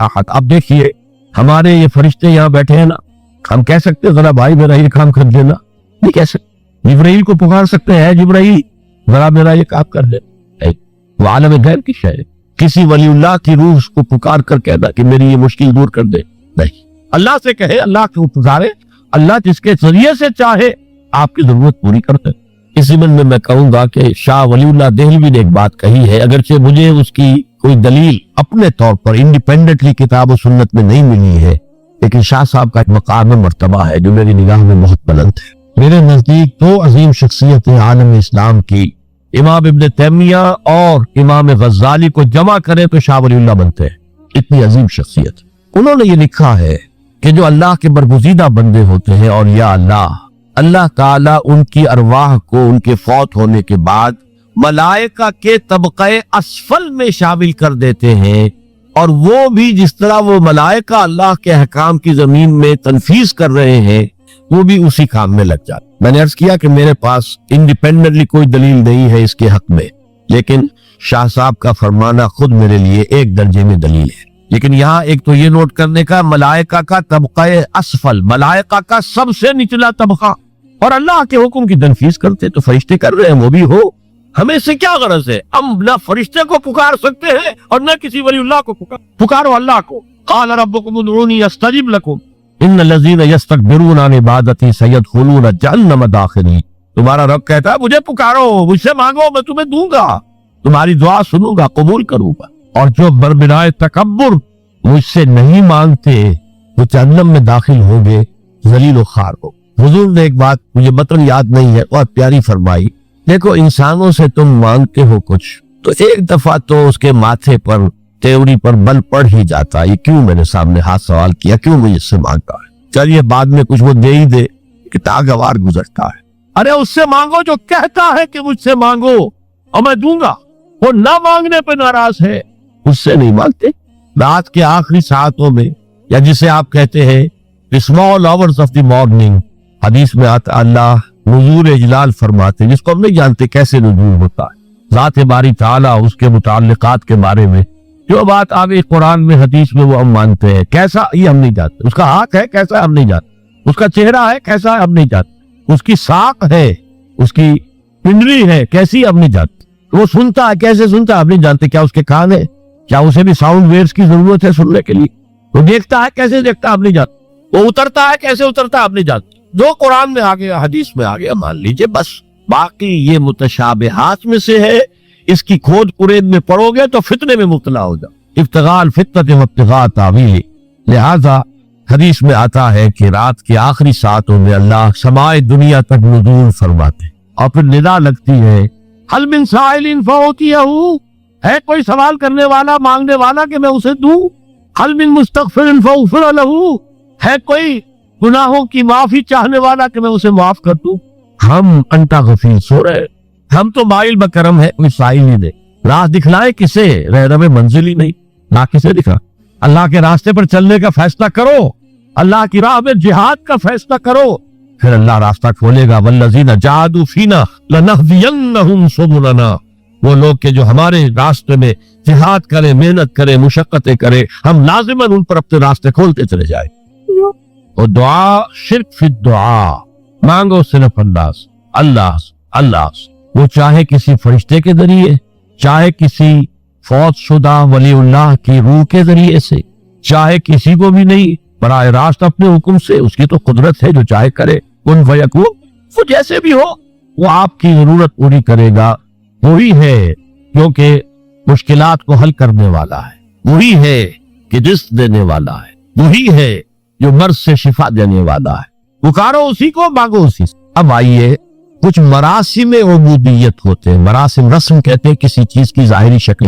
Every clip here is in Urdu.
احد. اب دیکھیے ہمارے یہ فرشتے یہاں بیٹھے ہیں نا, ہم کہہ سکتے ذرا بھائی میرا یہ کام کر دینا؟ نہیں کہہ سکتے. جبرائیل کو پکار سکتے ہیں جبرائیل ذرا میرا یہ کام کر دے؟ وہ عالم غیب کی شے. کسی ولی اللہ کی روح اس کو پکار کر کہنا کہ میری یہ مشکل دور کر دے؟ نہیں. اللہ سے کہے, اللہ کو پکارے, اللہ جس کے ذریعے سے چاہے آپ کی ضرورت پوری کرتے. اسی میں کہوں گا کہ شاہ ولی اللہ دہلوی نے ایک بات کہی ہے, اگرچہ مجھے اس کی کوئی دلیل اپنے طور پر انڈیپینڈنٹلی کتاب و سنت میں نہیں ملی ہے, لیکن شاہ صاحب کا ایک مقام مرتبہ ہے جو میری نگاہ میں بہت بلند ہے. میرے نزدیک دو عظیم شخصیتیں عالم اسلام کی, امام ابن تیمیہ اور امام غزالی کو جمع کرے تو شاہ ولی اللہ بنتے ہیں. اتنی عظیم شخصیت. انہوں نے یہ لکھا ہے کہ جو اللہ کے برگزیدہ بندے ہوتے ہیں اور یا اللہ تعالیٰ ان کی ارواح کو ان کے فوت ہونے کے بعد ملائکہ کے طبقہ اسفل میں شامل کر دیتے ہیں, اور وہ بھی جس طرح وہ ملائکہ اللہ کے احکام کی زمین میں تنفیذ کر رہے ہیں وہ بھی اسی کام میں لگ جاتے. میں نے عرض کیا کہ میرے پاس انڈیپینڈنٹلی کوئی دلیل نہیں ہے اس کے حق میں, لیکن شاہ صاحب کا فرمانا خود میرے لیے ایک درجے میں دلیل ہے. لیکن یہاں ایک تو یہ نوٹ کرنے کا, ملائکہ کا طبقہ اسفل, ملائکہ کا سب سے نچلا طبقہ, اور اللہ کے حکم کی تنفیذ کرتے تو فرشتے کر رہے ہیں وہ بھی ہو. ہمیں سے کیا غرض ہے؟ ہم نہ فرشتے کو پکار سکتے ہیں اور نہ کسی ولی اللہ کو پکارو اللہ کو. قال ربکم ادعونی استجب لکم ان الذین یستکبرون عن عبادتی سیدخلون جہنم داخرین. تمہارا رب کہتا ہے مجھے پکارو, مجھ سے مانگو, میں تمہیں دوں گا, تمہاری دعا سنوں گا, قبول کروں گا. اور جو بربنائے تکبر مجھ سے نہیں مانگتے وہ جہنم میں داخل ہوں گے, ذلیل و خوار ہو. حضور نے ایک بات مجھے مطلب یاد نہیں ہے, بہت پیاری فرمائی. دیکھو انسانوں سے تم مانگتے ہو کچھ تو ایک دفعہ تو اس کے ماتھے پر تیوری پر بل پڑ ہی جاتا ہے, یہ کیوں میرے سامنے ہاتھ سوال کیا, کیوں مجھ سے مانگتا ہے, چلیے بعد میں کچھ وہ دے ہی دے, کہ تاگوار گزرتا ہے. ارے اس سے مانگو جو کہتا ہے کہ مجھ سے مانگو اور میں دوں گا, وہ نہ مانگنے پہ ناراض ہے, اس سے نہیں مانگتے. رات کے آخری ساعتوں میں, یا جسے آپ کہتے ہیں small hours of the morning, حدیث میں آتا اللہ نزول اجلال فرماتے, جس کو ہم نہیں جانتے کیسے نزول ہوتا ہے. ذات باری تعالیٰ اس کے متعلقات کے بارے میں جو بات آگے قرآن میں حدیث میں وہ ہم مانتے ہیں, کیسا یہ ہم نہیں جانتے. اس کا ہاتھ ہے کیسا ہم نہیں جانتے, اس کا چہرہ ہے کیسا ہم نہیں جانتے, اس کی ساق ہے, اس کی پنڈلی ہے کیسی ہم نہیں جانتے, وہ سنتا ہے کیسے سنتا ہے ہم نہیں جانتے, کیا اس کے کان ہے, کیا اسے بھی ساؤنڈ ویوز کی ضرورت ہے سننے کے لیے, وہ دیکھتا ہے کیسے دیکھتا ہے ہم نہیں جانتے, وہ اترتا ہے کیسے اترتا ہے ہم نہیں جانتے. جو قرآن میں آگے حدیث میں آگے مان لیجئے بس. باقی یہ متشابہات میں سے ہے, اس کی کھود قرید میں پڑو گے تو فتنے میں مبتلا ہو جاؤ. ابتغاء الفتنة وابتغاء تاویل. لہذا حدیث میں آتا ہے کہ رات کے آخری ساعتوں میں اللہ سمائے دنیا تک نزول فرماتے اور پھر ندا لگتی ہے حل من سائل فاعطیہ, ہے کوئی سوال کرنے والا مانگنے والا کہ میں اسے دوں. حل من مستغفر فاغفر لہ, ہے کوئی گناہوں کی معافی چاہنے والا کہ میں اسے معاف کر دوں. ہم انتا غفیر سو رہے, ہم تو مائل بکرم ہے, کوئی سائل ہی دے. راہ دکھلائے کسے, رہنم منزل ہی نہیں, نہ کسے دکھا. اللہ کے راستے پر چلنے کا فیصلہ کرو, اللہ کی راہ میں جہاد کا فیصلہ کرو, پھر اللہ راستہ کھولے گا. والذین جاہدوا فینا لنہدینہم سبلنا, وہ لوگ کہ جو ہمارے راستے میں جہاد کرے, محنت کرے, مشقتیں کرے, ہم لازماً ان پر اپنے راستے کھولتے چلے جائیں. اور دعا شرک فی الدعا, مانگو صرف اللہ. وہ چاہے کسی فرشتے کے ذریعے, چاہے کسی فوت شدہ ولی اللہ کی روح کے ذریعے سے, چاہے کسی کو بھی نہیں, براہ راست اپنے حکم سے. اس کی تو قدرت ہے, جو چاہے کرے. کن فیکون, وہ جیسے بھی ہو وہ آپ کی ضرورت پوری کرے گا. وہی ہے کیونکہ مشکلات کو حل کرنے والا ہے, وہی ہے کہ رزق دینے والا ہے, وہی ہے جو مرض سے شفا دینے والا ہے. پکارو اسی کو, مانگو اسی سے. اب آئیے کچھ مراسم عبودیت ہوتے ہیں. مراسم رسم کہتے ہیں کسی چیز کی ظاہری شکل.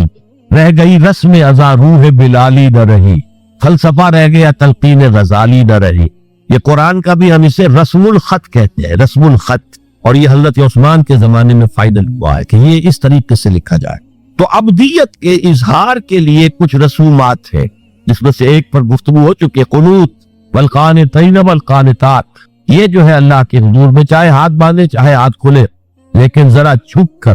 رہ گئی رسم ازا روح بلالی نہ رہی, فلسفہ رہ گیا تلقین غزالی نہ رہی. یہ قرآن کا بھی ہم اسے رسم الخط کہتے ہیں, رسم الخط. اور یہ حضرت عثمان کے زمانے میں فائدہ ہوا ہے کہ یہ اس طریقے سے لکھا جائے. تو ابدیت کے اظہار کے لیے کچھ رسومات ہیں, جس میں سے ایک پر گفتگو ہو چکی ہے, قنوت والقانتین والقانتات. یہ جو ہے اللہ کے حضور میں چاہے ہاتھ باندھے چاہے ہاتھ کھلے, لیکن ذرا جھک کر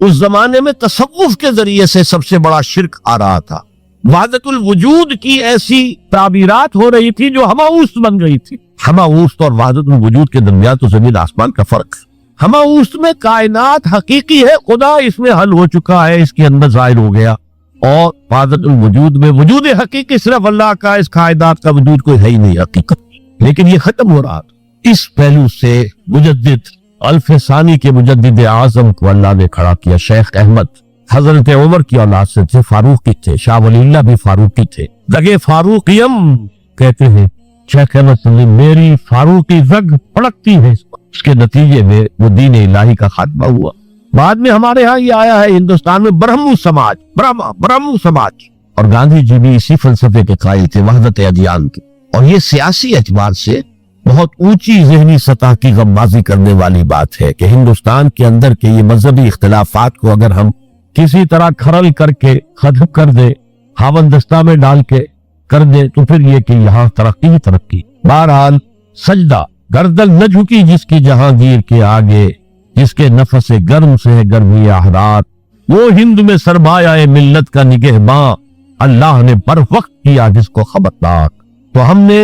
اس زمانے میں تصوف کے ذریعے سے سب سے بڑا شرک آ رہا تھا. وحدت الوجود کی ایسی تعبیرات ہو رہی تھی جو ہماؤست بن گئی تھی. ہماؤست اور وحدت الوجود کے درمیان تو زمین آسمان کا فرق ہے. ہماؤست میں کائنات حقیقی ہے, خدا اس میں حل ہو چکا ہے, اس کے اندر ظاہر ہو گیا, اور وحدت الوجود میں وجود حقیقی صرف اللہ کا, اس کائنات کا وجود کوئی ہے ہی نہیں حقیقت. لیکن یہ ختم ہو رہا تھا. اس پہلو سے مجدد الف ثانی کے مجدد اعظم کو اللہ نے کھڑا کیا. شیخ احمد حضرت عمر کی اولاد سے تھے, فاروقی تھے, شاہ ولی اللہ بھی فاروقی تھے. رگ فاروقیم کہتے ہیں شیخ احمد نے, میری فاروقی رگ پڑکتی ہے. اس کے نتیجے میں وہ دین الہی کا خاتمہ ہوا. بعد میں ہمارے ہاں یہ آیا ہے ہندوستان میں برہمو سماج, برہمو سماج, اور گاندھی جی بھی اسی فلسفے کے قائل تھے, وحدت ادیان کے. اور یہ سیاسی اعتبار سے بہت اونچی ذہنی سطح کی غمازی کرنے والی بات ہے کہ ہندوستان کے اندر کے یہ مذہبی اختلافات کو اگر ہم کسی طرح کھرل کر کے ختم کر دے, ہاون دستہ میں ڈال کے کر دے, تو پھر یہ کہ یہاں ترقی ہی ترقی. بہرحال سجدہ گردن نہ جھکی جس کی جہانگیر کے آگے, جس کے نفس گرم سے گرمی احرار, وہ ہند میں سرمایہ ملت کا نگہباں, اللہ نے بر وقت کیا جس کو خبردار. تو ہم نے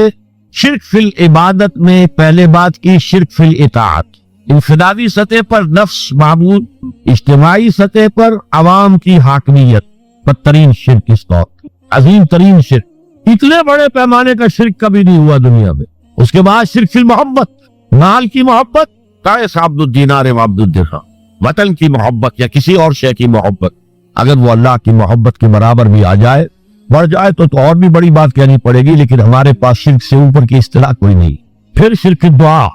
شرک فی العبادت میں پہلے بات کی, شرک فی الاطاعت. انفرادی سطح پر نفس معبود, اجتماعی سطح پر عوام کی حاکمیت, بدترین شرک اس دور, عظیم ترین شرک. اتنے بڑے پیمانے کا شرک کبھی نہیں ہوا دنیا میں. اس کے بعد شرک فی المحبت, مال کی محبت, قیس عبد الدینار و عبد الدرہم, وطن کی محبت یا کسی اور شے کی محبت, اگر وہ اللہ کی محبت کے برابر بھی آ جائے, بڑھ جائے تو اور بھی بڑی بات کہنی پڑے گی. لیکن ہمارے پاس شرک سے اوپر کی اصطلاح کوئی نہیں. پھر شرک دعا,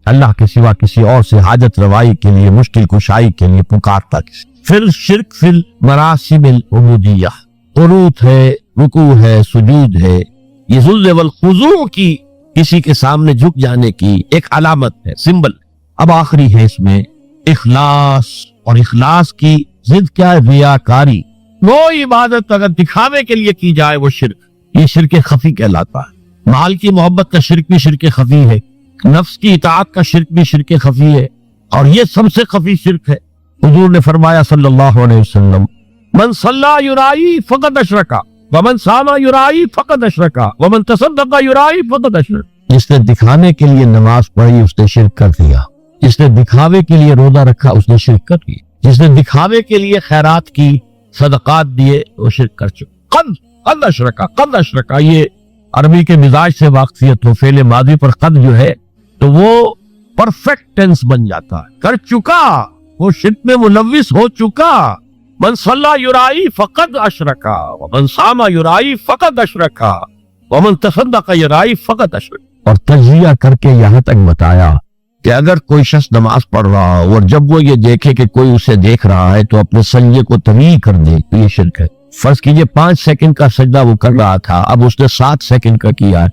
اللہ کے سوا کسی اور سے حاجت روائی کے لیے, مشکل کشائی کے لیے پکارتا کسی. پھر شرک فی المراسم العبودیہ, قنوت ہے, رکوع ہے, سجود ہے, یہ ذل والخضوع کی کسی کے سامنے جھک جانے کی ایک علامت ہے, سمبل. اب آخری ہے اس میں اخلاص, اور اخلاص کی ضد کیا ہے؟ ریاکاری. وہ عبادت اگر دکھاوے کے لیے کی جائے وہ شرک, یہ شرک خفی کہلاتا ہے. مال کی محبت کا شرک بھی شرک خفی ہے, نفس کی اطاعت کا شرک بھی شرک خفی ہے, اور یہ سب سے خفی شرک ہے. حضور نے فرمایا صلی اللہ علیہ وسلم, من صلی یرائی فقد اشرکا ومن صام یرائی فقد اشرکا ومن تصدق یرائی فقد اشرکا. جس نے دکھانے کے لیے نماز پڑھی اس نے شرک کر دیا, جس نے دکھاوے کے لیے روزہ رکھا اس نے شرک کر دیا, جس نے دکھاوے کے لیے خیرات کی, صدقات دیے, وہ شرک کر چکا. قد اشرکا, قد اشرکا, یہ عربی کے مزاج سے واقفیت ہو, فعل ماضی پر قد جو ہے تو وہ پرفیکٹ ٹینس بن جاتا ہے, کر چکا, وہ شرک میں ملوث ہو چکا. من صلی یرائی فقد اشرکا ومن صام یرائی فقد اشرکا ومن تصدق یرائی فقد اشرکا. اور تجزیہ کر کے یہاں تک بتایا کہ اگر کوئی شخص نماز پڑھ رہا ہو اور جب وہ یہ دیکھے کہ کوئی اسے دیکھ رہا ہے تو اپنے سجدے کو طویل کر دے تو یہ شرک ہے. فرض کیجئے 5 سیکنڈ کا سجدہ وہ کر رہا تھا, اب اس نے 7 سیکنڈ کا کیا,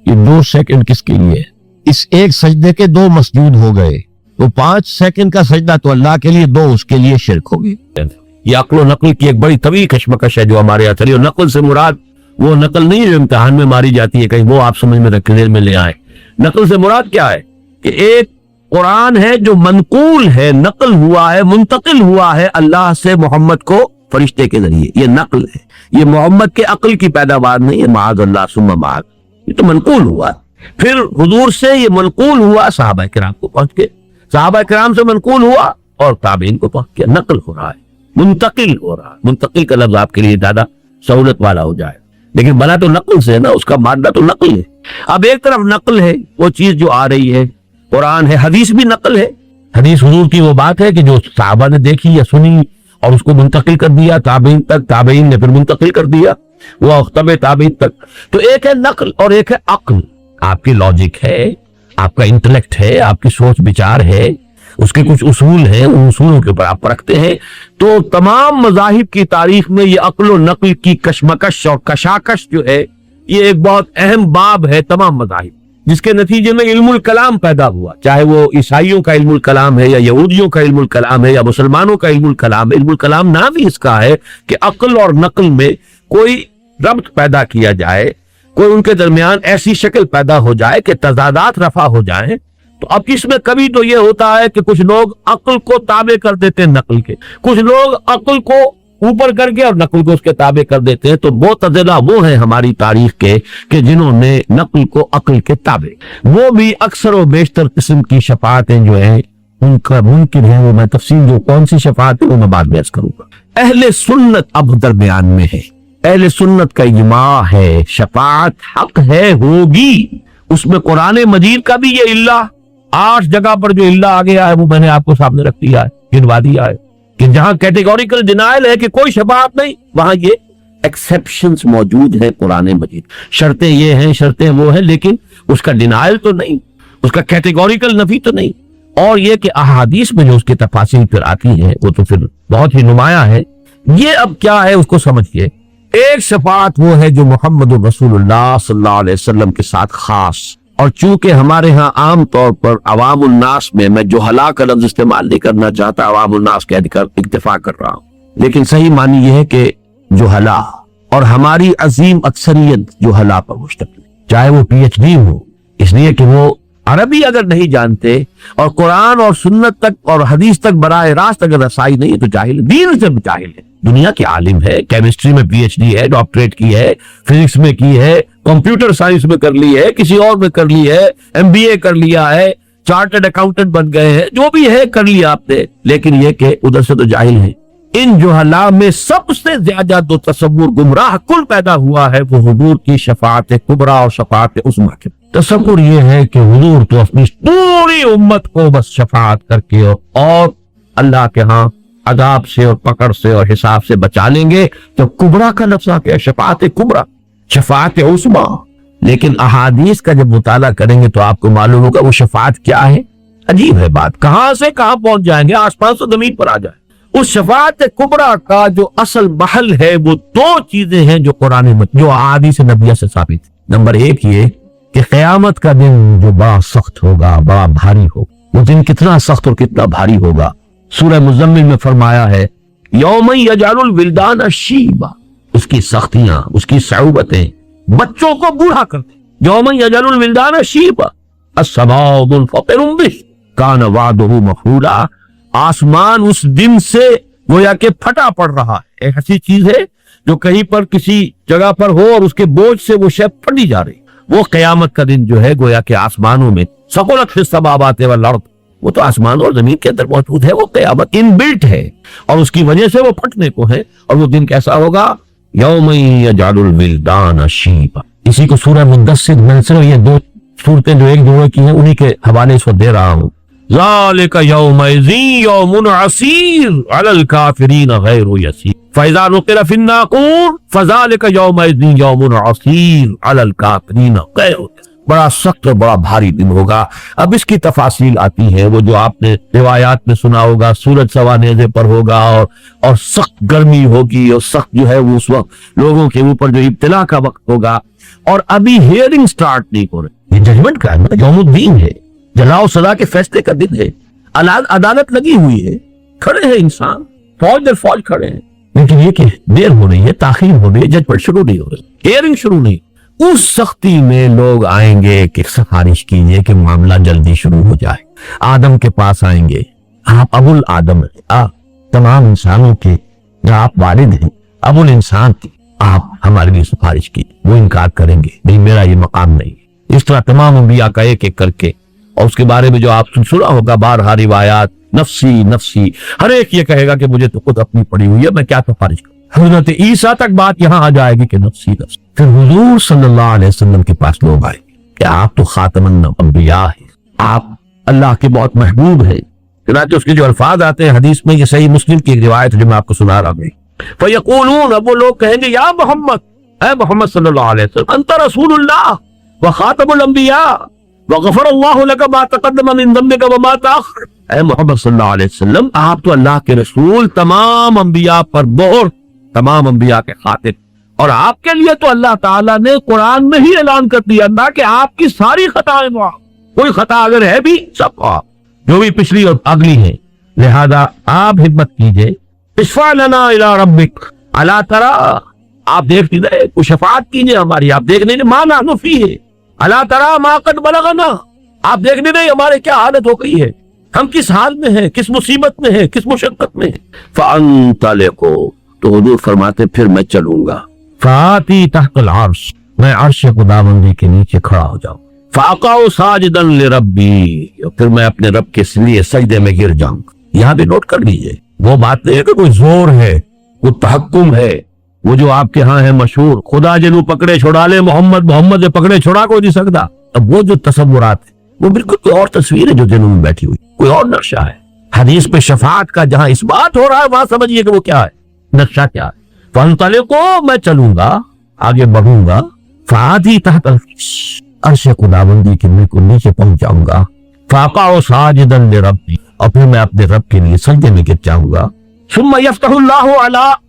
یہ 2 سیکنڈ کس کے لیے؟ اس ایک سجدے کے 2 مسجود ہو گئے, تو 5 سیکنڈ کا سجدہ تو اللہ کے لیے, 2 اس کے لیے شرک ہوگی. یہ عقل و نقل کی ایک بڑی طویل کشمکش ہے جو ہمارے یہاں چلی. اور نقل سے مراد وہ نقل نہیں ہے جو امتحان میں ماری جاتی ہے, کہیں وہ آپ سمجھ میں رکھنے میں لے آئے. نقل سے مراد کیا ہے کہ ایک قرآن ہے جو منقول ہے, نقل ہوا ہے, منتقل ہوا ہے اللہ سے محمد کو فرشتے کے ذریعے, یہ نقل ہے. یہ محمد کے عقل کی پیداوار نہیں ہے, معاذ اللہ ثم معاذ, یہ تو منقول ہوا. پھر حضور سے یہ منقول ہوا صحابہ کرام کو پہنچ کے, صحابہ کرام سے منقول ہوا اور تابعین کو پہنچ کے. نقل ہو رہا ہے, منتقل ہو رہا ہے. منتقل کا لفظ آپ کے لیے زیادہ سہولت والا ہو جائے, لیکن بنا تو نقل سے ہے نا, اس کا مادہ تو نقل ہے. اب ایک طرف نقل ہے وہ چیز جو آ رہی ہے, قرآن ہے, حدیث بھی نقل ہے. حدیث حضور کی وہ بات ہے کہ جو صحابہ نے دیکھی یا سنی اور اس کو منتقل کر دیا تابعین تک, تابعین نے پھر منتقل کر دیا وہ اختب تابعین تک. تو ایک ہے نقل اور ایک ہے عقل. آپ کی لاجک ہے, آپ کا انٹلیکٹ ہے, آپ کی سوچ بچار ہے, اس کے کچھ اصول ہیں, ان اصولوں کے اوپر آپ پرکھتے ہیں. تو تمام مذاہب کی تاریخ میں یہ عقل و نقل کی کشمکش اور کشاکش جو ہے یہ ایک بہت اہم باب ہے تمام مذاہب, جس کے نتیجے میں علم الکلام پیدا ہوا, چاہے وہ عیسائیوں کا علم الکلام ہے یا یہودیوں کا علم الکلام ہے یا مسلمانوں کا علم الکلام ہے. علم الکلام نام ہی اس کا ہے کہ عقل اور نقل میں کوئی ربط پیدا کیا جائے, کوئی ان کے درمیان ایسی شکل پیدا ہو جائے کہ تضادات رفع ہو جائیں تو اب اس میں کبھی تو یہ ہوتا ہے کہ کچھ لوگ عقل کو تابع کر دیتے ہیں نقل کے، کچھ لوگ عقل کو اوپر کر کے اور نقل کو اس کے تابع کر دیتے ہیں. تو معتزلہ وہ ہیں ہماری تاریخ کے کہ جنہوں نے نقل کو عقل کے تابع، وہ بھی اکثر و بیشتر قسم کی شفاعتیں جو ہیں ان کا منکر ہیں. وہ میں تفصیل جو کون سی شفاعت ہے وہ میں بعد میں عرض کروں گا. اہل سنت اب درمیان میں ہے، اہل سنت کا اجماع ہے شفاعت حق ہے، ہوگی. اس میں قرآن مجید کا بھی یہ اللہ 8 جگہ پر جو اللہ آ گیا ہے وہ میں نے آپ کو سامنے رکھ دیا ہے، گنوا دیا ہے کہ جہاں کیٹیگوریکل ڈینائل ہے کہ کوئی شفاعت نہیں، وہاں یہ ایکسیپشنز موجود ہیں قرآن مجید. شرطیں یہ ہیں، شرطیں وہ ہیں، لیکن اس کا ڈینائل تو نہیں، اس کا کیٹیگوریکل نفی تو نہیں. اور یہ کہ احادیث میں جو اس کے تفاصیل پھر آتی ہیں وہ تو پھر بہت ہی نمایاں ہے. یہ اب کیا ہے اس کو سمجھئے. ایک شفاعت وہ ہے جو محمد رسول اللہ صلی اللہ علیہ وسلم کے ساتھ خاص، اور چونکہ ہمارے ہاں عام طور پر عوام الناس میں جہلا کا لفظ استعمال نہیں کرنا چاہتا، عوام الناس کہہ کر اکتفا کر رہا ہوں، لیکن صحیح معنی یہ ہے کہ جہلا، اور ہماری عظیم اکثریت جہلا پر مشتمل، چاہے وہ پی ایچ ڈی ہو، اس لیے کہ وہ عربی اگر نہیں جانتے اور قرآن اور سنت تک اور حدیث تک براہ راست اگر رسائی نہیں ہے تو جاہل، دین سے جاہل ہے. دنیا کے عالم ہے، کیمسٹری میں پی ایچ ڈی ہے، ڈاکٹریٹ کی ہے، فزکس میں کی ہے، کمپیوٹر سائنس میں کر لی ہے، کسی اور میں کر لی ہے، ایم بی اے کر لیا ہے، چارٹرڈ اکاؤنٹنٹ بن گئے ہیں، جو بھی ہے کر لیا آپ نے، لیکن یہ کہ ادھر سے تو جاہل ہیں. ان جہلا میں سب سے زیادہ دو تصور گمراہ کل پیدا ہوا ہے وہ حضور کی شفاعت کبریٰ اور شفاعت عظمیٰ کے. تصور یہ ہے کہ حضور تو اپنی پوری امت کو بس شفاعت کر کے اور اللہ کے ہاں عذاب سے اور پکڑ سے اور حساب سے بچا لیں گے. تو کبریٰ کا لفظ آ گیا، شفاعت کبریٰ، شفاعت عظمیٰ. لیکن احادیث کا جب مطالعہ کریں گے تو آپ کو معلوم ہوگا وہ شفاعت کیا ہے. عجیب ہے بات، کہاں سے کہاں پہنچ جائیں گے، آسمان سے زمین پر آ جائیں. اس شفاعت کبریٰ کا جو اصل محل ہے وہ 2 چیزیں ہیں جو قرآن جو احادیث نبویہ سے ثابت ہے. نمبر 1 یہ کہ قیامت کا دن جو بڑا سخت ہوگا، بڑا بھاری ہوگا. وہ دن کتنا سخت اور کتنا بھاری ہوگا، سورہ مزمل میں فرمایا ہے یوم یجعل الولدان شیبا، اس کی سختیاں، اس کی صعوبتیں بچوں کو بوڑھا کرتے. یوم یجعل الولدان شیبا السماء منفطر به کان وعده مفعولا. آسمان اس دن سے گویا کہ پھٹا پڑ رہا ہے. ایک ایسی چیز ہے جو کہیں پر کسی جگہ پر ہو اور اس کے بوجھ سے وہ شے پھٹی جا رہی. وہ قیامت کا دن جو ہے گویا کہ آسمانوں میں ثقلت فی السماوات والارض، وہ تو آسمان اور زمین کے اندر موجود ہے. وہ قیامت ان بلٹ ہے اور اس کی وجہ سے وہ پھٹنے کو ہے. اور وہ دن کیسا ہوگا؟ یوم یجعل الولدان شیبا. اسی کو سورہ مدثر میں صرف یہ 2 صورتیں جو ایک جوڑے کی ہیں انہی کے حوالے اس وقت دے رہا ہوں. ذالک یومئذ یوم عسیر علی الکافرین غیر یسیر فاذا نقر فی الناقور فذالک یومئذ یوم عسیر علی الکافرین غیر یسیر. بڑا سخت اور بڑا بھاری دن ہوگا. اب اس کی تفاصیل آتی ہیں، وہ جو آپ نے روایات میں سنا ہوگا، سورج سوا نیزے پر ہوگا اور سخت گرمی ہوگی اور سخت جو ہے وہ اس وقت لوگوں کے اوپر جو ابتلا کا وقت ہوگا. اور ابھی ہیئرنگ سٹارٹ نہیں ہو رہی. یہ ججمنٹ کا ہے، یوم الدین ہے، جزا و سزا کے فیصلے کا دن ہے. عدالت لگی ہوئی ہے، کھڑے ہیں انسان، فوج در فوج کھڑے ہیں، لیکن یہ کہ دیر ہو رہی ہے، تاخیر ہو رہی ہے، ججمنٹ شروع نہیں ہو رہی، ہیئرنگ شروع نہیں. اس سختی میں لوگ آئیں گے کہ سفارش کیجئے کہ معاملہ جلدی شروع ہو جائے. آدم کے پاس آئیں گے، آپ ابو الآدم ہیں، آپ تمام انسانوں کے جو آپ والد ہیں، ابو الانسان کی، آپ ہمارے لیے سفارش کی. وہ انکار کریں گے، نہیں میرا یہ مقام نہیں. اس طرح تمام انبیاء کا ایک ایک کر کے، اور اس کے بارے میں جو آپ سنا ہوگا بارہا روایات، نفسی نفسی، ہر ایک یہ کہے گا کہ مجھے تو خود اپنی پڑی ہوئی ہے، میں کیا سفارش کروں. حضرت عیسیٰ تک بات یہاں آ جائے گی کہ نفسی نفسی. پھر حضور صلی اللہ علیہ وسلم کے پاس لوگ آئے کہ آپ تو خاتم الانبیاء ہیں، آپ اللہ کے بہت محبوب ہیں. چنانچہ اس کے جو الفاظ آتے ہیں حدیث میں، یہ صحیح مسلم کی ایک روایت ہے جو میں آپ کو سنا رہا ہوں. فَيَقُولُونَ، اب وہ لوگ کہیں گے یا محمد، اے محمد صلی اللہ علیہ وسلم، انت رسول اللہ وخاتم الانبیاء وغفر اللہ لک ما تقدم من ذنبک وما تأخر. اے محمد صلی اللہ علیہ وسلم، آپ تو اللہ کے رسول، تمام انبیاء پر مہر، تمام انبیاء کے خاطر، اور آپ کے لیے تو اللہ تعالیٰ نے قرآن میں ہی اعلان کر دیا اللہ کہ آپ کی ساری خطائیں معاف، کوئی خطا اگر ہے بھی سب معاف، جو بھی پچھلی اور اگلی ہے. لہذا آپ ہمت کیجئے، اشفع لنا الی ربک الا تری، آپ دیکھ لیجئے، کوئی شفاعت کیجئے ہماری، آپ دیکھ لیجئے، ما نحن فیہ الا تری ما قد بلغنا، آپ دیکھنے نہیں ہمارے کیا حالت ہو گئی ہے، ہم کس حال میں ہیں، کس مصیبت میں ہیں، کس مشقت میں ہیں۔ فَأَنْطَلِقُوا، تو حضور فرماتے پھر میں چلوں گا، فَآتِي تحت العرش، میں عرش خداوندی کے نیچے کھڑا ہو جاؤں، فَأَقَعُ سَاجِدًا لِرَبِّي، پھر میں اپنے رب کے لیے سجدے میں گر جاؤں گا۔ یہاں بھی نوٹ کر لیجئے، وہ بات نہیں ہے کہ کوئی زور ہے، کوئی تحکم ہے، وہ جو آپ کے ہاں ہے مشہور، خدا جنو پکڑے چھڑا لے محمد، محمد سے پکڑے چھڑا کوئی نہیں سکتا۔ اب وہ جو تصورات ہیں وہ بالکل کوئی اور تصویر ہے جو دلوں میں بیٹھی ہوئی، کوئی اور نقشہ ہے۔ حدیث پہ شفاعت کا جہاں اس بات ہو رہا ہے وہاں سمجھیے کہ وہ کیا ہے، نقشہ کیا ہے۔ فَانْطَلِقُوا، میں چلوں گا، آگے بڑھوں گا، فَآتِي تحت العرش، عرش خداوندی کے بالکل نیچے پہنچ جاؤں گا، فَأَقَعُ سَاجِدًا لِرَبِّي، اور پھر میں اپنے رب کے لیے سجدے میں گر جاؤں گا۔ ثُمَّ يَفْتَحُ اللَّهُ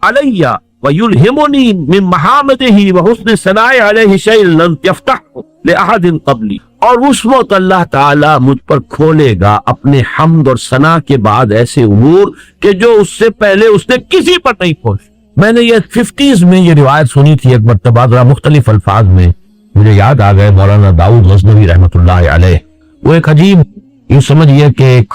عَلَيَّ وَيُلْهِمُنِي مِن مَحَامِدِهِ وَحُسْنِ الثَّنَاءِ عَلَيْهِ شَيْءً لَمْ يَفْتَحْهُ لِأَحَدٍ قَبْلِي، اور اس وقت اللہ تعالیٰ مجھ پر کھولے گا اپنے حمد اور ثنا کے بعد ایسے امور کہ جو اس سے پہلے اس نے کسی پر نہیں کھولے۔ میں نے یہ 50s میں یہ روایت سنی تھی ایک مرتبہ، ذرا مختلف الفاظ میں، مجھے یاد آ گئے مولانا داؤد غزنوی رحمۃ اللہ علیہ۔ وہ ایک عجیب، یہ سمجھئے کہ ایک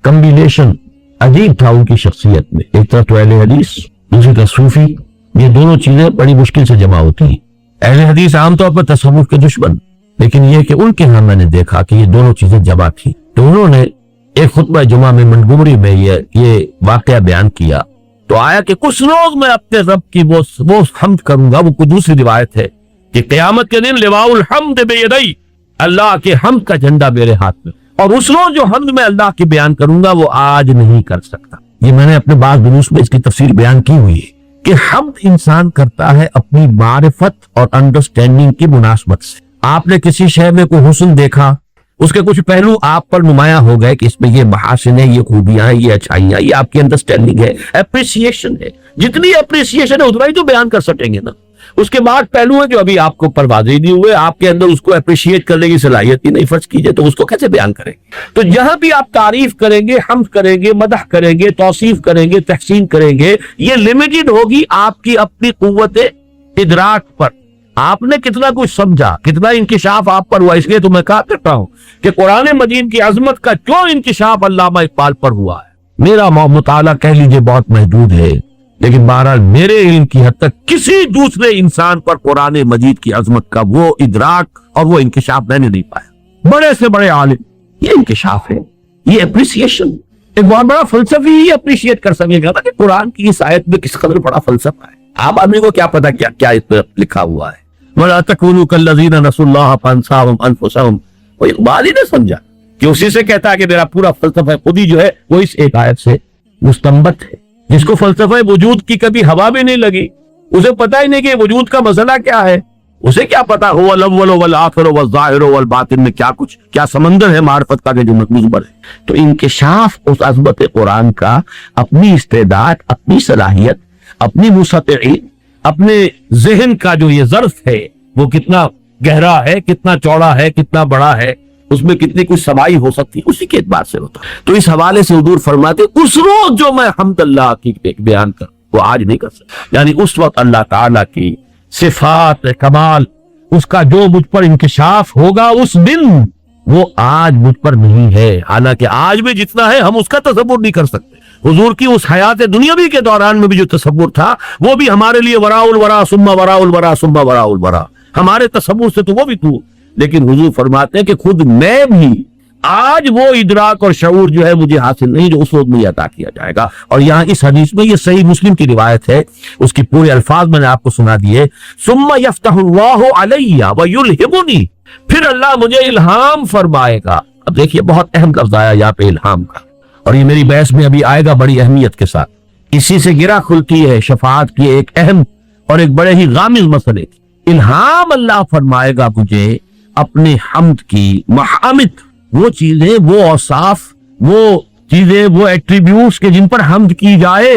کمبینیشن عجیب تھا ان کی شخصیت میں، ایک طرف تو اہل حدیث، دوسری طرف صوفی، یہ دونوں چیزیں بڑی مشکل سے جمع ہوتی ہیں۔ اہل حدیث عام طور پر تصوف کے دشمن، لیکن یہ کہ ان کے ہاں میں نے دیکھا کہ یہ دونوں چیزیں جمع تھی۔ تو انہوں نے ایک خطبہ جمعہ میں منگمری میں یہ واقعہ بیان کیا، تو آیا کہ کچھ روز میں اپنے رب کی وہ حمد کروں گا۔ وہ کوئی دوسری روایت ہے کہ قیامت کے دن لواء الحمد بیدی، اللہ کے حمد کا جھنڈا میرے ہاتھ میں، اور اس روز جو حمد میں اللہ کی بیان کروں گا وہ آج نہیں کر سکتا۔ یہ میں نے اپنے بعض دروس میں اس کی تفسیر بیان کی ہوئی ہے کہ حمد انسان کرتا ہے اپنی معرفت اور انڈرسٹینڈنگ کی مناسبت سے۔ آپ نے کسی شے میں کوئی حسن دیکھا، اس کے کچھ پہلو آپ پر نمایاں ہو گئے کہ اس میں یہ محاسن ہے، یہ خوبیاں ہیں، یہ اچھائیاں، یہ آپ کی انڈرسٹینڈنگ ہے، اپریسیشن ہے۔ جتنی اپریسیشن ہے اتنا ہی تو بیان کر سکیں گے نا۔ اس کے بعد پہلو ہیں جو ابھی آپ کو پر واضح نہیں ہوئے، آپ کے اندر اس کو اپریشیٹ کرنے کی صلاحیت ہی نہیں فرض کیجئے، تو اس کو کیسے بیان کریں گے؟ تو جہاں بھی آپ تعریف کریں گے، حمد کریں گے، مدح کریں گے، توصیف کریں گے، تحسین کریں گے، یہ لمیٹڈ ہوگی آپ کی اپنی قوت ادراک پر۔ آپ نے کتنا کچھ سمجھا، کتنا انکشاف آپ پر ہوا۔ اس لیے تو میں کہا کرتا ہوں کہ قرآن مجید کی عظمت کا جو انکشاف علامہ اقبال پر ہوا ہے، میرا مطالعہ کہہ لیجئے بہت محدود ہے، لیکن بہرحال میرے علم کی حد تک کسی دوسرے انسان پر قرآن مجید کی عظمت کا وہ ادراک اور وہ انکشاف میں نے نہیں پایا۔ بڑے سے بڑے عالم، یہ انکشاف ہے، یہ اپریسیشن۔ ایک بہت بڑا فلسفی ہی اپریشیٹ کر سکے گا کہ قرآن کی اس آیت میں کس قدر بڑا فلسفہ ہے۔ آپ آدمی کو کیا پتا کیا اس پر لکھا ہوا ہے۔ وَلَا تَكُونُوا كَالَّذِينَ نَسُوا اللَّهَ فَأَنسَاهُمْ أَنفُسَهُمْ، وہ اقبال ہی نے سمجھا کہ اسی سے کہتا ہے کہ میرا پورا فلسفہ خود ہی جو ہے وہ اس ایک آیت سے مستنبت ہے۔ جس کو فلسفہ وجود کی کبھی ہوا بھی نہیں لگی، اسے پتہ ہی نہیں کہ وجود کا مسئلہ کیا ہے، اسے کیا پتا هو الاول والآخر والظاہر والباطن میں کیا سمندر ہے معرفت کا کہ جو مخبر ہے۔ تو انکشاف اس عظمت قرآن کا اپنی استعداد، اپنی صلاحیت، اپنی وسعت علم، اپنے ذہن کا جو یہ ظرف ہے وہ کتنا گہرا ہے، کتنا چوڑا ہے، کتنا بڑا ہے، اس میں کتنی کچھ سمائی ہو سکتی، اسی کے اعتبار سے ہوتا ہے۔ تو اس حوالے سے حضور فرماتے اس روز جو میں حمد اللہ کی بیان کر وہ آج نہیں کر سکتا، یعنی اس وقت اللہ تعالیٰ کی صفات کمال، اس کا جو مجھ پر انکشاف ہوگا اس دن، وہ آج مجھ پر نہیں ہے۔ حالانکہ آج بھی جتنا ہے ہم اس کا تصور نہیں کر سکتے۔ حضور کی اس حیات دنیاوی کے دوران میں بھی جو تصور تھا وہ بھی ہمارے لیے وراء الورا ثم وراء الورا ثم وراء الورا، ہمارے تصور سے تو وہ بھی دور۔ لیکن حضور فرماتے ہیں کہ خود میں بھی آج وہ ادراک اور شعور جو ہے مجھے حاصل نہیں جو اس وقت مجھے عطا کیا جائے گا۔ اور یہاں اس حدیث میں، یہ صحیح مسلم کی روایت ہے، اس کی پورے الفاظ میں نے آپ کو سنا دیے، ثم یفتح اللہ علی ویلہمنی، پھر اللہ مجھے الہام فرمائے گا۔ اب دیکھیے بہت اہم لفظ آیا یہاں پہ الہام کا، اور یہ میری بحث میں ابھی آئے گا بڑی اہمیت کے ساتھ۔ اسی سے گرہ کھلتی ہے شفاعت کی ایک اہم اور ایک بڑے ہی غامض مسئلے کی۔ الہام اللہ فرمائے گا مجھے اپنے حمد کی، محامد، وہ چیزیں، وہ اوصاف، وہ چیزیں، وہ ایٹریبیوٹس کہ جن پر حمد کی جائے،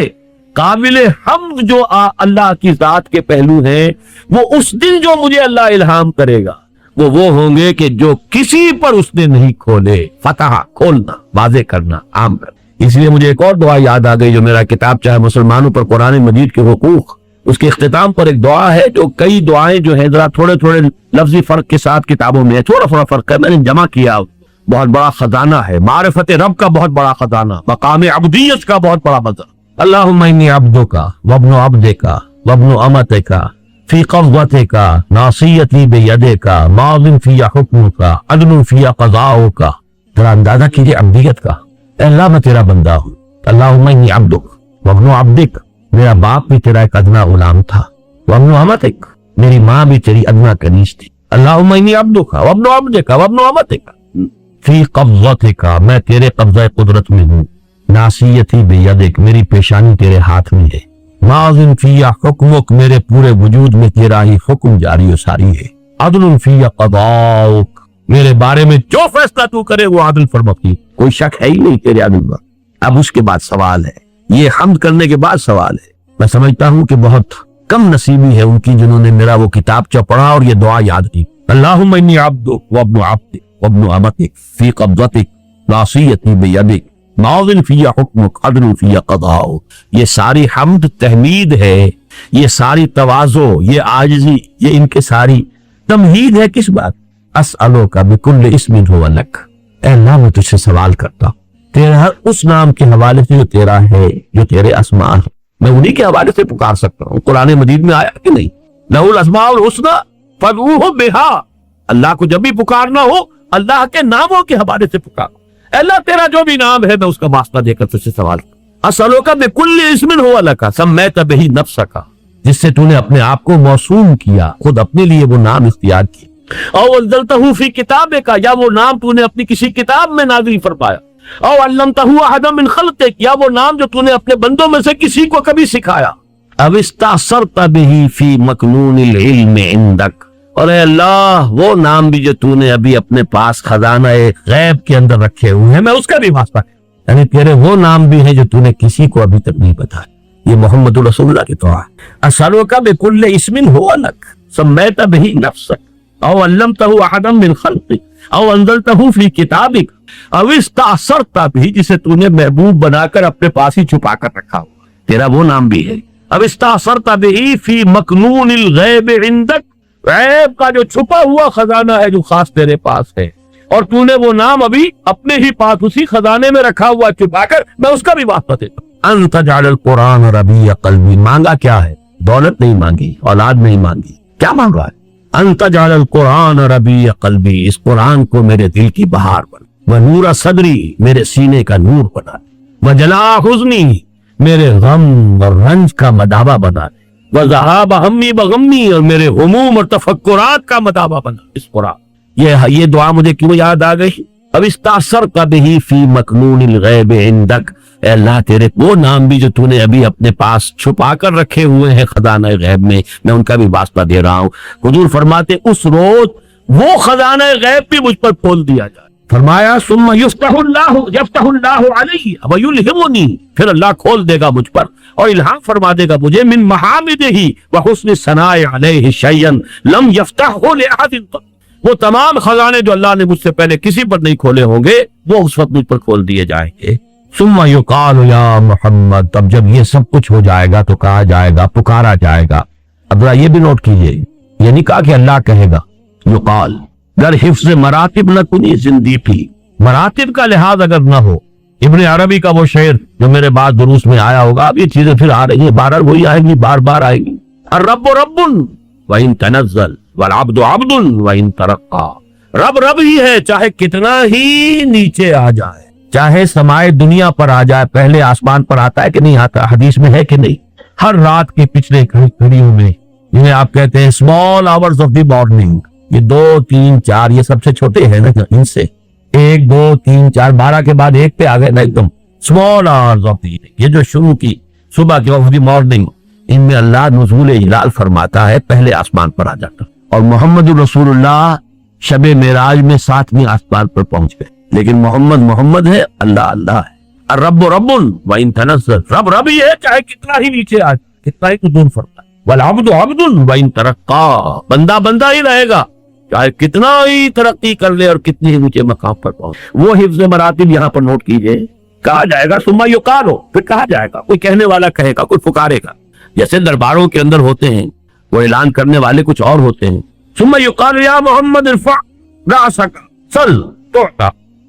قابل حمد جو اللہ کی ذات کے پہلو ہیں، وہ اس دن جو مجھے اللہ الہام کرے گا وہ ہوں گے کہ جو کسی پر اس نے نہیں کھولے۔ فتح، کھولنا، واضح کرنا، عام کرنا۔ اس لیے مجھے ایک اور دعا یاد آ گئی جو میرا کتاب چاہے مسلمانوں پر قرآن مجید کے حقوق، اس کے اختتام پر ایک دعا ہے جو کئی دعائیں جو ہیں ذرا تھوڑے تھوڑے لفظی فرق کے ساتھ کتابوں میں ہے، تھوڑا فرق ہے، میں نے جمع کیا بہت بڑا خزانہ ہے، معرفت رب کا بہت بڑا خزانہ، مقام عبدیت کا بہت بڑا مزہ۔ اللہم انی عبدک وابن عبدک وابن امتک فی قبضتک ناصیتی بیدک ماض فی حکمک عدل فی قضاؤک۔ ذرا اندازہ کیجئے عبدیت کا۔ اے اللہ میں تیرا بندہ ہوں، اللہم انی عبدک وابن عبدک، میرا باپ بھی تیرا ایک ادنا غلام تھا، وابن امتک، میری ماں بھی تیری ادنا کنیز تھی۔ اللہم انی عبدک وابن عبدک وابن امتک فی قبضتک، میں تیرے قبضہ قدرت میں ہوں، ناصیتی بیدک، میری پیشانی تیرے ہاتھ میں ہے، ماضٍ فی حکمک، میرے پورے وجود میں تیرا ہی حکم جاری و ساری ہے، عدل فی قضاؤک، میرے بارے میں جو فیصلہ تو کرے وہ عدل فرماتی، کوئی شک ہے ہی نہیں تیرے عدل پر۔ اب اس کے بعد سوال ہے، یہ حمد کرنے کے بعد سوال ہے۔ میں سمجھتا ہوں کہ بہت کم نصیبی ہے ان کی جنہوں نے میرا وہ کتابچہ پڑھا اور یہ دعا یاد کی۔ اللہم انی عبدک وابن عبدک وابن امتک فی قبضتک ناصیتی بیدک ماضٍ فی حکمک عدل فی قضاؤک۔ یہ ساری حمد تحمید ہے، یہ ساری تواضع، یہ عاجزی، یہ ان کے ساری تمہید ہے کس بات؟ اسألوک بکل اسم ہو لک، اے اللہ میں تجھ سے سوال کرتا ہوں تیرے ہر اس نام کے حوالے سے جو تیرا ہے، جو تیرے اسماء ہیں، میں انہی کے حوالے سے پکار سکتا ہوں۔ قرآن مجید میں آیا کہ نہیں، لہ الاسماء الحسنی فادعوہ بہا، اللہ کو جب بھی پکارنا ہو اللہ کے ناموں کے حوالے سے پکارو۔ اے اللہ تیرا جو بھی نام ہے میں اس کا واسطہ دے کر تجھ سے سوال کرتا۔ اسألوک بکل اسم ہو لک سمیت بہ نفسک، جس سے تو نے اپنے آپ کو موسوم کیا، خود اپنے لیے وہ نام اختیار کیا، او انزلتہ فی کتابک، یا وہ نام تو نے اپنی کسی کتاب میں نازل فرمایا، او علمتہ احدا من خلقک، یا وہ نام جو تو نے اپنے بندوں میں سے کسی کو کبھی سکھایا، او استأثرت بہ فی مکنون العلم عندک، اور اے اللہ وہ نام بھی جو تو نے ابھی اپنے پاس خزانہ غیب کے اندر رکھے ہوئے ہیں، میں اس کا بھی واسطہ، یعنی تیرے وہ نام بھی ہیں جو تو نے کسی کو ابھی تک نہیں بتایا۔ یہ محمد رسول اللہ کی دعا ہے۔ اسألوک بکل اسم ہو لک سمیت بہ نفسک او علمتہ احدا من خلقک او انزلتہ فی کتابک او استأثرت بہ، جسے تو نے محبوب بنا کر اپنے پاس ہی چھپا کر رکھا ہوا، تیرا وہ نام بھی ہے۔ او استأثرت بہ فی مکنون الغیب عندک، غیب کا جو چھپا ہوا خزانہ ہے جو خاص تیرے پاس ہے، اور تو نے وہ نام ابھی اپنے ہی پاس اسی خزانے میں رکھا ہوا چھپا کر، میں اس کا بھی واسطہ دیتا ہوں۔ انت جعل القرآن ربیع قلبی، مانگا کیا ہے؟ دولت نہیں مانگی، اولاد نہیں مانگی، کیا مانگ رہا ہے؟ انت جعل القرآن ربیع قلبی، اس قرآن کو میرے دل کی بہار بنا، ونور صدری، میرے سینے کا نور بنا، وجلاء حزنی، میرے غم اور رنج کا مداوا بنا، وذہاب ہمی بغمی، اور میرے ہموم اور تفکرات کا مداوا بنا اس قرآن۔ یہ دعا مجھے کیوں یاد آ گئی؟ اب استأثرت بہ فی مکنون الغیب عندک، اے اللہ تیرے وہ نام بھی جو تو نے ابھی اپنے پاس چھپا کر رکھے ہوئے ہیں خزانہ غیب میں ان کا بھی واسطہ دے رہا ہوں۔ حضور فرماتے اس روز وہ خزانہ غیب بھی مجھ پر کھول دیا جائے۔ فرمایا ثم یفتح اللہ علیہ ویلہمنی، پھر اللہ کھول دے گا مجھ پر اور الہام فرما دے گا مجھے، من محامدہ وحسن الثناء علیہ شیئا لم یفتحہ لأحد، وہ تمام خزانے جو اللہ نے مجھ سے پہلے کسی پر نہیں کھولے ہوں گے وہ اس وقت مجھ پر کھول دیے جائیں گے۔ ثم یقال یا محمد، تب جب یہ سب کچھ ہو جائے گا تو کہا جائے گا، پکارا جائے گا۔ اب ذرا یہ بھی نوٹ کیجئے، یہ نہیں کہا کہ اللہ کہے گا، یقال، اگر حفظ مراتب نہ کنی زندگی، مراتب کا لحاظ اگر نہ ہو، ابن عربی کا وہ شعر جو میرے بعد دروس میں آیا ہوگا، اب یہ چیزیں پھر آ رہی ہیں، بار بار وہی آئیں گی، بار بار آئیں گی۔ الرب رب وَإِن تنزل والعبد عبد وَإِن ترقى، رب رب ہی ہے چاہے کتنا ہی نیچے آ جائے، چاہے سمائے دنیا پر آ جائے، پہلے آسمان پر آتا ہے کہ نہیں آتا؟ حدیث میں ہے کہ نہیں؟ ہر رات کے پچھلے گھڑیوں میں، جنہیں آپ کہتے ہیں small hours of the morning، یہ 2 3 4 یہ سب سے چھوٹے ہیں نا، ان سے 1 2 3 4 12 کے بعد 1 پہ آ گئے نا، ایک دم small hours of the، یہ جو شروع کی صبح کے وقت مارننگ، ان میں اللہ نزول جلال فرماتا ہے، پہلے آسمان پر آ جاتا، اور محمد رسول اللہ شب معراج میں 7ویں آسمان پر پہنچ گئے، لیکن محمد ہے، اللہ اللہ ہے۔ الرب رب وَإِن تنزل، رب رب ہی ہے چاہے کتنا ہی نیچے آ جائے، کتنا ہی دور فرمائے، والعبد عبد وَإِن ترقى، بندہ بندہ ہی رہے گا چاہے کتنا ہی ترقی کر لے اور کتنی ہی اونچے مقام پر پہنچے۔ وہ حفظ مراتب یہاں پر نوٹ کیجئے، کہا جائے گا ثم یقال، پھر کہا جائے گا، کوئی کہنے والا کہے گا، کوئی پکارے گا، جیسے درباروں کے اندر ہوتے ہیں وہ اعلان کرنے والے کچھ اور ہوتے ہیں۔ ثم یقال یا محمد ارفع رأسک سل تعطى،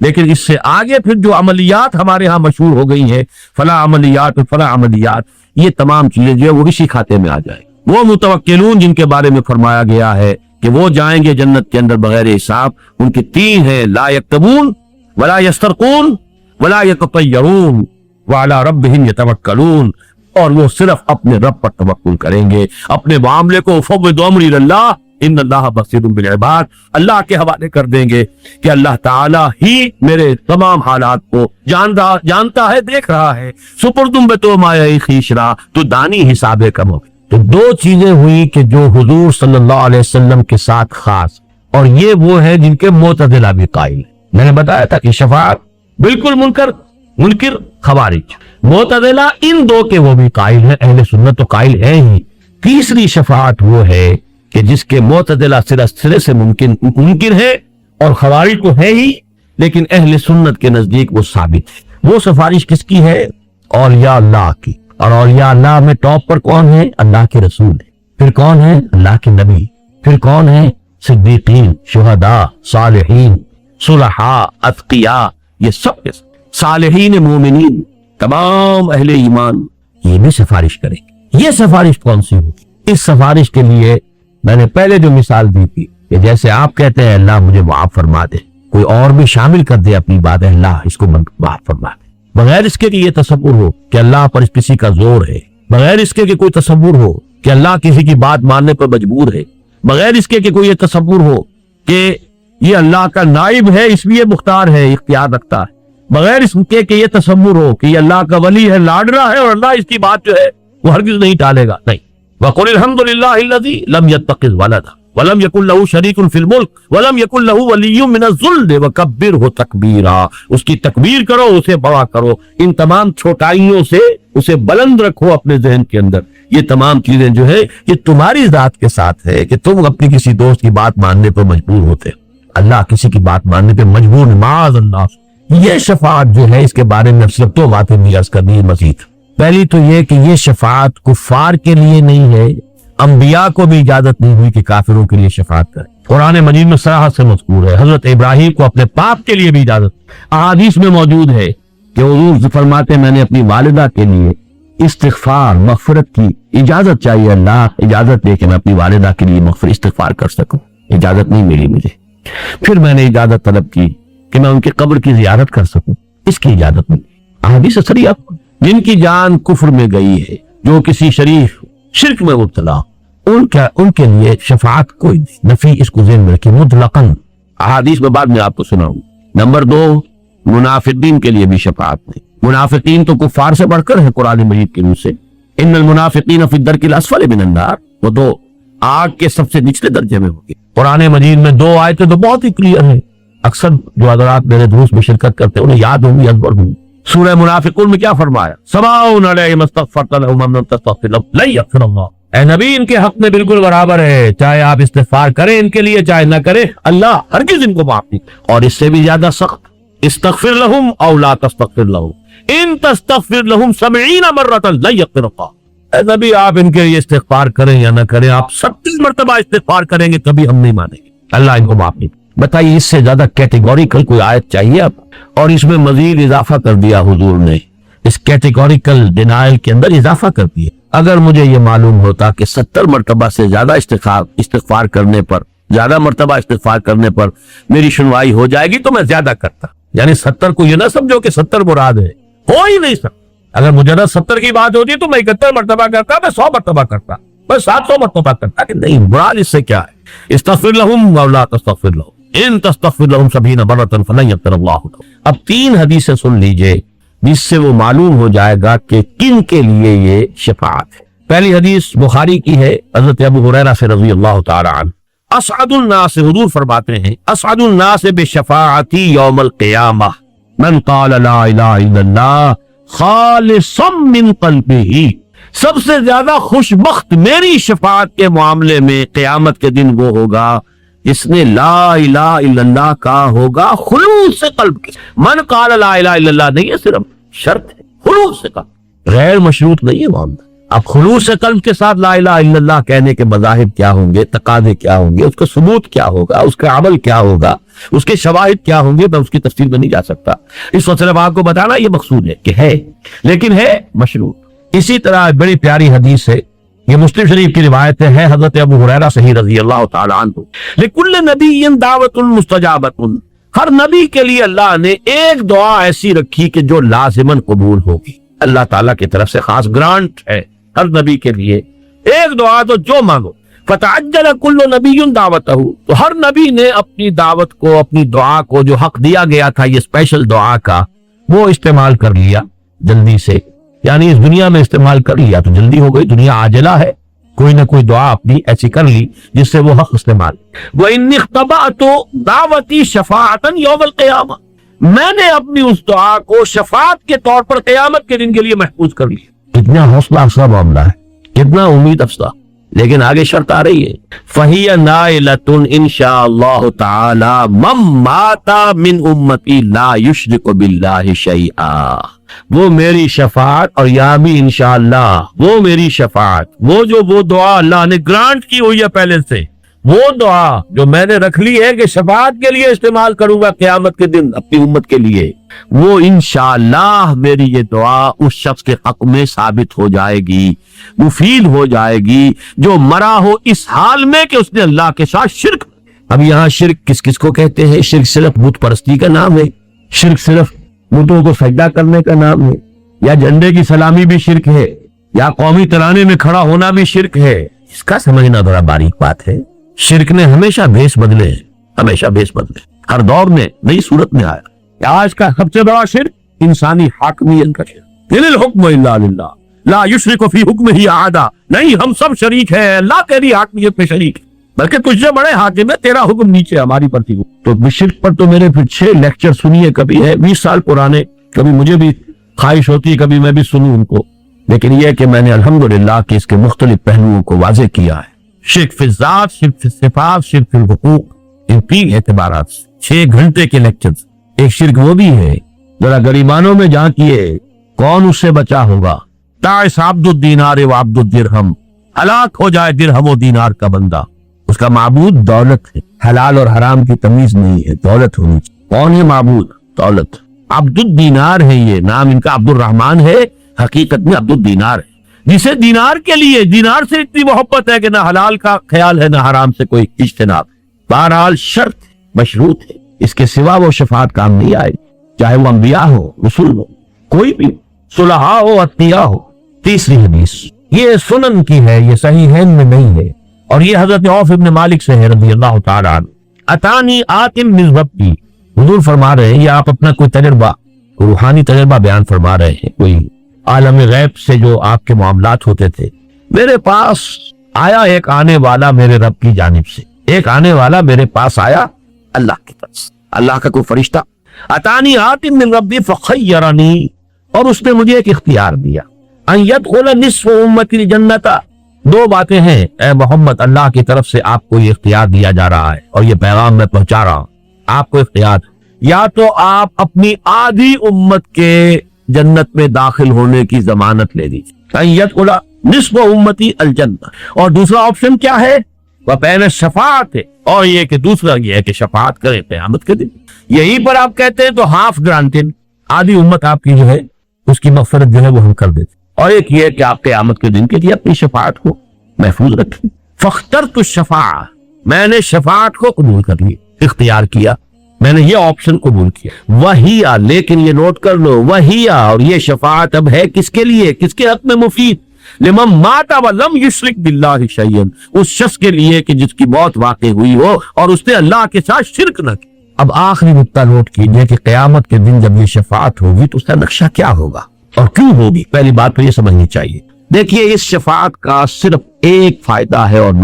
لیکن اس سے آگے پھر جو عملیات ہمارے ہاں مشہور ہو گئی ہیں، فلاں عملیات اور فلاں عملیات، یہ تمام چیزیں جو ہے وہ اسی کھاتے میں آ جائیں۔ وہ متوکلون جن کے بارے میں فرمایا گیا ہے کہ وہ جائیں گے جنت کے اندر بغیر حساب، ان کے تین ہیں، لا یکتبون ولا یسترقون ولا یتطیرون وعلی ربہم یتوکلون، اور وہ صرف اپنے رب پر توکل کریں گے، اپنے معاملے کو فوض امری اللہ ان اللہ بصیر بالعباد، اللہ کے حوالے کر دیں گے کہ اللہ تعالیٰ ہی میرے تمام حالات کو جانتا ہے، دیکھ رہا ہے۔ سپردم بے تو مایہ خیشرا، تو دانی حساب کم ہو۔ تو دو چیزیں ہوئی کہ جو حضور صلی اللہ علیہ وسلم کے ساتھ خاص، اور یہ وہ ہے جن کے معتزلہ بھی قائل ہیں۔ میں نے بتایا تھا کہ شفاعت بالکل منکر خوارج، معتزلہ ان دو کے وہ بھی قائل ہیں، اہل سنت تو قائل ہے ہی۔ تیسری شفاعت وہ ہے کہ جس کے معتزلہ سرے سے ممکن ہے اور خوارج کو ہے ہی، لیکن اہل سنت کے نزدیک وہ ثابت ہے۔ وہ سفارش کس کی ہے؟ اولیاء اللہ کی، اور اولیاء اللہ میں ٹاپ پر کون ہے؟ اللہ کے رسول ہے۔ پھر کون ہے؟ اللہ کے نبی۔ پھر کون ہے؟ صدیقین، شہداء، صالحین، صلحاء، اتقیاء، یہ سب صالحین مومنین، تمام اہل ایمان یہ بھی سفارش کریں گے۔ یہ سفارش کون سی ہوگی؟ اس سفارش کے لیے میں نے پہلے جو مثال دی تھی کہ جیسے آپ کہتے ہیں اللہ مجھے معاف فرما دے، کوئی اور بھی شامل کر دے اپنی بات، اللہ اس کو معاف فرما دے، بغیر اس کے کہ یہ تصور ہو کہ اللہ پر کسی کا زور ہے، بغیر اس کے کہ کوئی تصور ہو کہ اللہ کسی کی بات ماننے پر مجبور ہے، بغیر اس کے کہ کوئی یہ تصور ہو کہ یہ اللہ کا نائب ہے اس لیے مختار ہے، اختیار رکھتا ہے، بغیر اس کے کہ یہ تصور ہو کہ یہ اللہ کا ولی ہے، لاڈلا ہے، اور اللہ اس کی بات جو ہے وہ ہرگز نہیں ٹالے گا۔ نہیں، وَقُلِ الْحَمْدُ لِلَّهِ الَّذِي لَمْ يَتَّخِذْ وَلَدًا وَلَمْ يَكُنْ لَهُ شَرِيكٌ فِي الْمُلْكِ وَلَمْ يَكُنْ لَهُ وَلِيٌّ مِّنَ الذُّلِّ وَكَبِّرْهُ تَكْبِيرًا، اس کی تکبیر کرو، اسے بڑا کرو، ان تمام چھوٹائیوں سے اسے بلند رکھو اپنے ذہن کے اندر۔ یہ تمام چیزیں جو ہے یہ تمہاری ذات کے ساتھ ہے کہ تم اپنی کسی دوست کی بات ماننے پر مجبور ہوتے، اللہ کسی کی بات ماننے پہ مجبور نہیں، معاذ اللہ۔ یہ شفاعت جو ہے اس کے بارے میں صرف دو باتیں عرض کرنی ہے مزید۔ پہلی تو یہ کہ یہ شفاعت کفار کے لیے نہیں ہے، انبیاء کو بھی اجازت نہیں ہوئی کہ کافروں کے لیے شفاعت کرے۔ قرآن مجید میں صراحت سے مذکور ہے، حضرت ابراہیم کو اپنے باپ کے لیے بھی اجازت، احادیث میں موجود ہے کہ حضور فرماتے میں نے اپنی والدہ کے لیے استغفار مغفرت کی اجازت چاہیے، اللہ اجازت دے کہ میں اپنی والدہ کے لیے استغفار کر سکوں، اجازت نہیں ملی مجھے۔ پھر میں نے اجازت طلب کی کہ میں ان کے قبر کی زیارت کر سکوں، اس کی اجازت ملی۔ احادیث صریحہ، جن کی جان کفر میں گئی ہے، جو کسی شریف شرک میں مبتلا، ان کے لیے شفاعت کوئی نہیں، نفی اس کو ذہن میں رکھیں مطلقاً، احادیث میں بعد میں آپ کو سناؤں۔ نمبر دو، منافقین کے لیے بھی شفاعت نہیں، منافقین تو کفار سے بڑھ کر ہے قرآن مجید کے روح سے، ان المنافقین فی الدرک الاسفل من النار، وہ دو آگ کے سب سے نچلے درجے میں ہوگی۔ قرآن مجید میں دو آیتیں تو بہت ہی کلیئر ہیں، اکثر جو حضرات میرے دروس میں شرکت کرتے ہیں انہیں یاد ہوں گی، ازبر ہوں۔ سورہ منافقون میں کیا فرمایا؟ سواء علیہم استغفرت لهم ام لم تستغفر لهم لن یغفر اللہ، اے نبی ان کے حق میں بالکل برابر ہے، چاہے آپ استغفار کریں ان کے لیے چاہے نہ کریں، اللہ ہرگز ان کو معاف نہیں۔ اور اس سے بھی زیادہ سخت، استغفر لهم او لا تستغفر لهم ان تستغفر لهم 70 مرۃ لن یغفر اللہ، اے نبی آپ ان کے لیے استغفار کریں یا نہ کریں، آپ 70 مرتبہ استغفار کریں گے کبھی ہم نہیں مانیں گے، اللہ ان کو معاف نہیں۔ بتائیے اس سے زیادہ کیٹیگوریکل کوئی آیت چاہیے اب؟ اور اس میں مزید اضافہ کر دیا حضور نے، اس کیٹیگوریکل ڈینائل کے اندر اضافہ کر دیا۔ اگر مجھے یہ معلوم ہوتا کہ 70 مرتبہ سے زیادہ استغفار کرنے پر، زیادہ مرتبہ استغفار کرنے پر میری سنوائی ہو جائے گی تو میں زیادہ کرتا، یعنی 70 کو یہ نہ سمجھو کہ 70 مراد ہے، ہو ہی نہیں سکتا۔ اگر مجرد 70 کی بات ہوتی تو میں 71 مرتبہ کرتا، میں 100 مرتبہ کرتا، میں 700 مرتبہ کرتا، کہ نہیں، مراد اس سے کیا ہے؟ استغفر لهم او لا تستغفر لهم ان تستغفر لهم 70 مرۃ فلن یغفر اللہ لهم۔ اب 3 حدیثیں سن لیجئے جس سے وہ معلوم ہو جائے گا کہ کن کے لیے یہ شفاعت ہے۔ پہلی حدیث بخاری کی ہے، حضرت ابو ہریرہ سے رضی اللہ تعالی عنہ، اسعد الناس، حضور فرماتے ہیں اسعد الناس بشفاعتی یوم القیامہ من قال لا الہ الا اللہ خالصا من قلبہ، سب سے زیادہ خوش بخت میری شفاعت کے معاملے میں قیامت کے دن وہ ہوگا جس نے لا الہ الا اللہ کہا ہوگا خلوص سے قلب کے۔ من قال لا الہ الا اللہ نہیں ہے، صرف شرط ہے، خلوص سے کہا، غیر مشروط نہیں ہے معاملہ۔ اب خلوص قلب کے ساتھ لا الہ الا اللہ کہنے کے مذاہب کیا ہوں گے، تقاضے کیا ہوں گے، اس کا ثبوت کیا ہوگا، اس کا عمل کیا ہوگا، اس کے شواہد کیا ہوں گے، میں اس کی تفصیل میں نہیں جا سکتا. اس وقت صرف آپ کو بتانا یہ مقصود ہے کہ ہے، لیکن ہے مشروط. اسی طرح بڑی پیاری حدیث ہے، یہ مسلم شریف کی روایت ہے حضرت ابو ہریرہ صحیح رضی اللہ تعالی عنہ، لکل نبی دعوت مستجابۃ، ہر نبی کے لیے اللہ نے ایک دعا ایسی رکھی کہ جو لازماً قبول ہوگی. اللہ تعالیٰ کی طرف سے خاص گرانٹ ہے ہر نبی کے لیے ایک دعا، تو جو مانگو. فتعجل کل نبی دعوتہ، تو ہر نبی نے اپنی دعوت کو، اپنی دعا کو جو حق دیا گیا تھا یہ اسپیشل دعا کا، وہ استعمال کر لیا جلدی سے. یعنی اس دنیا میں استعمال کر لیا تو جلدی ہو گئی، دنیا عاجلہ ہے، کوئی نہ کوئی دعا اپنی ایسی کر لی جس سے وہ حق استعمال. وَإِنِّ اخْتَبَأْتُ دعوتی شفاعةً یوم القیامہ، میں نے اپنی اس دعا کو شفاعت کے طور پر قیامت کے دن کے لیے محفوظ کر لیا. کتنا حوصلہ افزا معاملہ ہے، کتنا امید افزا. لیکن آگے شرط آ رہی ہے، فَهِيَ نَائِلَةٌ إِن شَاءَ اللَّهُ تَعَالَى مَن مَاتَ مِنْ أُمَّتِي لَا يُشْرِكُ بِاللَّهِ شَيْئًا. وہ میری شفاعت، اور یہاں بھی انشاءاللہ وہ میری شفاعت، وہ دعا اللہ نے گرانٹ کی ہوئی ہے پہلے سے، وہ دعا جو میں نے رکھ لی ہے کہ شفاعت کے لیے استعمال کروں گا قیامت کے دن اپنی امت کے لیے، وہ انشاءاللہ میری یہ دعا اس شخص کے حق میں ثابت ہو جائے گی، مفید ہو جائے گی جو مرا ہو اس حال میں کہ اس نے اللہ کے ساتھ شرک. اب یہاں شرک کس کس کو کہتے ہیں؟ شرک صرف بت پرستی کا نام ہے، شرک صرف بتوں کو سجدہ کرنے کا نام ہے، یا جھنڈے کی سلامی بھی شرک ہے، یا قومی ترانے میں کھڑا ہونا بھی شرک ہے. اس کا سمجھنا بڑا باریک بات ہے. شرک نے ہمیشہ بھیس بدلے، ہمیشہ بھیس بدلے، ہر دور میں نئی صورت میں آیا. آج کا سب سے بڑا شرک انسانی حاکمیت کا شرک. ان الحکم الا للہ لا یشرک فی حکمہ احد، نہیں ہم سب شریک ہیں، اللہ تیری حاکمیت میں شریک ہے، بلکہ تجھ سے بڑے حاکم ہے، تیرا حکم نیچے ہماری پرتی ہو. تو شرک پر تو میرے پھر 6 لیکچر سنیے، کبھی ہے 20 سال پرانے، کبھی مجھے بھی خواہش ہوتی ہے کبھی میں بھی سنوں ان کو، لیکن یہ کہ میں نے الحمدللہ کہ اس کے مختلف پہلوؤں کو واضح کیا ہے. شرک فی الذات، شرک فی الصفات، شرک فی الحقوق، ان 3 اعتبارات 6 گھنٹے کے لیکچرز. ایک شرک وہ بھی ہے، ذرا غریبانوں میں جھانکیے، کون اس سے بچا ہوگا؟ تعس عبد الدینار و عبد الدرہم، ہلاک ہو جائے درہم و دینار کا بندہ، اس کا معبود دولت ہے، حلال اور حرام کی تمیز نہیں ہے، دولت ہونی چاہیے. کون ہے معبود؟ دولت. عبد الدینار ہے، یہ نام ان کا عبد الرحمن ہے، حقیقت میں عبد الدینار ہے، جسے دینار کے لیے دینار سے اتنی محبت ہے کہ نہ حلال کا خیال ہے نہ حرام سے کوئی اجتناب. بہرحال شرط مشروط ہے، اس کے سوا وہ شفاعت کام نہیں آئے، چاہے وہ انبیاء ہو، رسول ہو، کوئی بھی، صلحاء ہو، اتقیاء ہو. تیسری حدیث یہ سنن کی ہے، یہ صحیح ہے میں نہیں ہے، اور یہ حضرت عوف ابن مالک سے ہے رضی اللہ تعالی عنہ. اتانی آتم من ربی، حضور فرما رہے ہیں، یہ آپ اپنا کوئی تجربہ، کوئی روحانی تجربہ بیان فرما رہے ہیں، کوئی عالم غیب سے جو آپ کے معاملات ہوتے تھے. میرے پاس آیا ایک آنے والا میرے رب کی جانب سے، ایک آنے والا میرے پاس آیا اللہ کی طرف سے، اللہ کا کوئی فرشتہ. اتانی آتم من ربی فخیرنی، اور اس نے مجھے ایک اختیار دیا، ان یدخل نصف امتی الجنت. 2 باتیں ہیں اے محمد، اللہ کی طرف سے آپ کو یہ اختیار دیا جا رہا ہے، اور یہ پیغام میں پہنچا رہا ہوں. آپ کو اختیار، یا تو آپ اپنی آدھی امت کے جنت میں داخل ہونے کی ضمانت لے دیجیے، ان یدخل نصف امتی الجنہ، اور دوسرا آپشن کیا ہے؟ وبین شفاعت، اور یہ کہ دوسرا یہ ہے کہ شفاعت کرے قیامت کے دن. یہی پر آپ کہتے ہیں تو ہاف گرانٹڈ، آدھی امت آپ کی جو ہے اس کی مغفرت جو ہے وہ ہم کر دیتے. اور ایک یہ کہ آپ قیامت کے دن کے لیے اپنی شفاعت کو محفوظ رکھیں. فاخترت الشفاعہ، میں نے شفاعت کو قبول کر لی، اختیار کیا، میں نے یہ آپشن قبول کیا. وہیا، لیکن یہ نوٹ کر لو، وہیا، اور یہ شفاعت اب ہے کس کے لیے، کس کے حق میں مفید؟ لمن مات ولم یشرک باللہ شیئا، اس شخص کے لیے کہ جس کی موت واقع ہوئی ہو اور اس نے اللہ کے ساتھ شرک نہ کی. اب آخری نقطہ نوٹ کیجئے کہ قیامت کے دن جب یہ شفاعت ہوگی تو اس کا نقشہ کیا ہوگا اور کیوں ہوگی. پہلی بات تو یہ سمجھنی چاہیے. دیکھیے اس شفاعت کا صرف ایک فائدہ ہے اور نقطہ